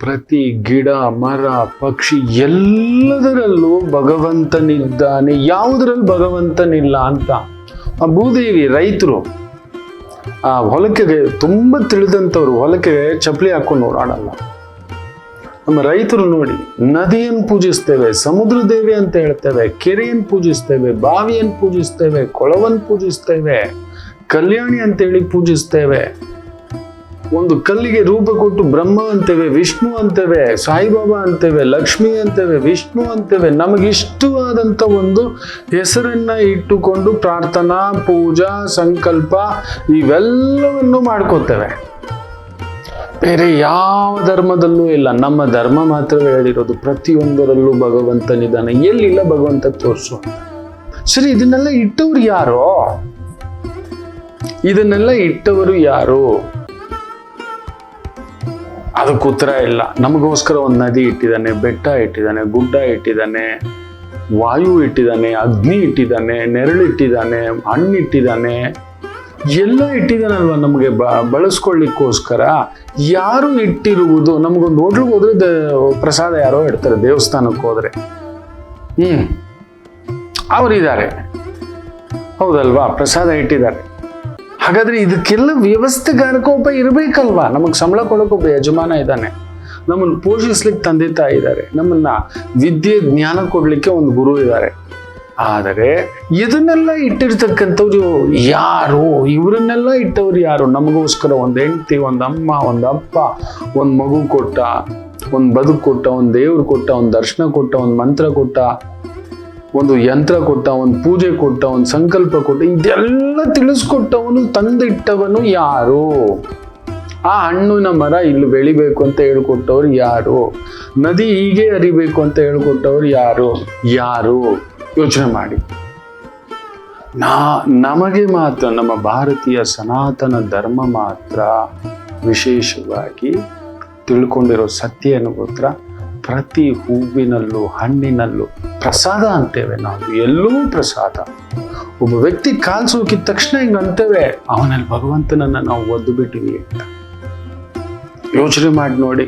ಪ್ರತಿ ಗಿಡ ಮರ ಪಕ್ಷಿ ಎಲ್ಲದರಲ್ಲೂ ಭಗವಂತನಿದ್ದಾನೆ, ಯಾವುದರಲ್ಲಿ ಭಗವಂತನಿಲ್ಲ ಅಂತ. ಆ ಭೂದೇವಿ ರೈತರು ಆ ಹೊಲಕ್ಕೆ ತುಂಬ ತಿಳಿದಂಥವ್ರು ಹೊಲಕ್ಕೆ ಚಪ್ಪಲಿ ಹಾಕೊಂಡು ಓಡಾಡಲ್ಲ. ನಮ್ಮ ರೈತರು ನೋಡಿ, ನದಿಯನ್ನು ಪೂಜಿಸ್ತೇವೆ, ಸಮುದ್ರ ದೇವಿ ಅಂತ ಹೇಳ್ತೇವೆ, ಕೆರೆಯನ್ನು ಪೂಜಿಸ್ತೇವೆ, ಬಾವಿಯನ್ನು ಪೂಜಿಸ್ತೇವೆ, ಕೊಳವನ್ನು ಪೂಜಿಸ್ತೇವೆ, ಕಲ್ಯಾಣಿ ಅಂತೇಳಿ ಪೂಜಿಸ್ತೇವೆ. ಒಂದು ಕಲ್ಲಿಗೆ ರೂಪ ಕೊಟ್ಟು ಬ್ರಹ್ಮ ಅಂತೇವೆ, ವಿಷ್ಣು ಅಂತೇವೆ, ಸಾಯಿಬಾಬಾ ಅಂತೇವೆ, ಲಕ್ಷ್ಮಿ ಅಂತೇವೆ, ವಿಷ್ಣು ಅಂತೇವೆ. ನಮಗಿಷ್ಟವಾದಂಥ ಒಂದು ಹೆಸರನ್ನ ಇಟ್ಟುಕೊಂಡು ಪ್ರಾರ್ಥನಾ, ಪೂಜಾ, ಸಂಕಲ್ಪ ಇವೆಲ್ಲವನ್ನು ಮಾಡ್ಕೋತೇವೆ. ಬೇರೆ ಯಾವ ಧರ್ಮದಲ್ಲೂ ಇಲ್ಲ, ನಮ್ಮ ಧರ್ಮ ಮಾತ್ರವೇ ಹೇಳಿರೋದು ಪ್ರತಿಯೊಂದರಲ್ಲೂ ಭಗವಂತನಿದ್ದಾನೆ. ಎಲ್ಲಿಲ್ಲ ಭಗವಂತ ತೋರಿಸು. ಸರಿ, ಇದನ್ನೆಲ್ಲ ಇಟ್ಟವರು ಯಾರೋ? ಇದನ್ನೆಲ್ಲ ಇಟ್ಟವರು ಯಾರು? ಅದಕ್ಕೆ ಉತ್ತರ ಇಲ್ಲ. ನಮಗೋಸ್ಕರ ಒಂದು ನದಿ ಇಟ್ಟಿದ್ದಾನೆ, ಬೆಟ್ಟ ಇಟ್ಟಿದ್ದಾನೆ, ಗುಡ್ಡ ಇಟ್ಟಿದ್ದಾನೆ, ವಾಯು ಇಟ್ಟಿದ್ದಾನೆ, ಅಗ್ನಿ ಇಟ್ಟಿದ್ದಾನೆ, ನೆರಳಿಟ್ಟಿದ್ದಾನೆ, ಹಣ್ಣಿಟ್ಟಿದ್ದಾನೆ, ಎಲ್ಲ ಇಟ್ಟಿದ್ದಾನಲ್ವ ನಮಗೆ ಬಳಸ್ಕೊಳ್ಳಿಕ್ಕೋಸ್ಕರ. ಯಾರು ಇಟ್ಟಿರುವುದು? ನಮಗೊಂದು ಹೋಟ್ಲಿಗೆ ಹೋದ್ರೆ ಪ್ರಸಾದ ಯಾರೋ ಇಡ್ತಾರೆ, ದೇವಸ್ಥಾನಕ್ಕೆ ಹೋದ್ರೆ ಅವರಿದ್ದಾರೆ, ಹೌದಲ್ವಾ? ಪ್ರಸಾದ ಇಟ್ಟಿದ್ದಾರೆ. ಹಾಗಾದ್ರೆ ಇದಕ್ಕೆಲ್ಲ ವ್ಯವಸ್ಥೆಗಾರಕ್ಕೊಬ್ಬ ಇರಬೇಕಲ್ವಾ? ನಮಗೆ ಸಂಬಳ ಕೊಡೋಕೊಬ್ಬ ಯಜಮಾನ ಇದ್ದಾನೆ, ನಮ್ಮನ್ನು ಪೋಷಿಸ್ಲಿಕ್ಕೆ ತಂದೆ ತಾಯಿ ಇದ್ದಾರೆ, ನಮ್ಮನ್ನ ವಿದ್ಯೆ ಜ್ಞಾನ ಕೊಡ್ಲಿಕ್ಕೆ ಒಂದು ಗುರು ಇದ್ದಾರೆ. ಆದರೆ ಇದನ್ನೆಲ್ಲ ಇಟ್ಟಿರ್ತಕ್ಕಂಥವ್ರು ಯಾರು? ಇವರನ್ನೆಲ್ಲ ಇಟ್ಟವ್ರು ಯಾರು? ನಮಗೋಸ್ಕರ ಒಂದು ಹೆಂಡತಿ, ಒಂದು ಅಮ್ಮ, ಒಂದು ಅಪ್ಪ, ಒಂದು ಮಗು ಕೊಟ್ಟ, ಒಂದು ಬದುಕು ಕೊಟ್ಟ, ಒಂದು ದೇವ್ರು ಕೊಟ್ಟ, ಒಂದು ದರ್ಶನ ಕೊಟ್ಟ, ಒಂದು ಮಂತ್ರ ಕೊಟ್ಟ, ಒಂದು ಯಂತ್ರ ಕೊಟ್ಟ, ಒಂದು ಪೂಜೆ ಕೊಟ್ಟ, ಒಂದು ಸಂಕಲ್ಪ ಕೊಟ್ಟ. ಇದೆಲ್ಲ ತಿಳಿಸ್ಕೊಟ್ಟವನು, ತಂದಿಟ್ಟವನು ಯಾರು? ಆ ಹಣ್ಣಿನ ಮರ ಇಲ್ಲಿ ಬೆಳಿಬೇಕು ಅಂತ ಹೇಳ್ಕೊಟ್ಟವ್ರು ಯಾರು? ನದಿ ಹೀಗೆ ಹರಿಬೇಕು ಅಂತ ಹೇಳ್ಕೊಟ್ಟವ್ರು ಯಾರು? ಯಾರು? ಯೋಚನೆ ಮಾಡಿ. ನಮಗೆ ಮಾತ್ರ, ನಮ್ಮ ಭಾರತೀಯ ಸನಾತನ ಧರ್ಮ ಮಾತ್ರ ವಿಶೇಷವಾಗಿ ತಿಳ್ಕೊಂಡಿರೋ ಸತ್ಯ ಏನು ಗೊತ್ತಾ? ಪ್ರತಿ ಹೂವಿನಲ್ಲೂ ಹಣ್ಣಿನಲ್ಲೂ ಪ್ರಸಾದ ಅಂತೇವೆ ನಾವು, ಎಲ್ಲೂ ಪ್ರಸಾದ. ಒಬ್ಬ ವ್ಯಕ್ತಿ ಕಾಲು ಸೋಕಿದ ತಕ್ಷಣ ಹಿಂಗೆ ಅಂತೇವೆ, ಅವನಲ್ಲಿ ಭಗವಂತನನ್ನ ನಾವು ಒದ್ದು ಬಿಟ್ಟಿವಿ ಅಂತ. ಯೋಚನೆ ಮಾಡಿ ನೋಡಿ.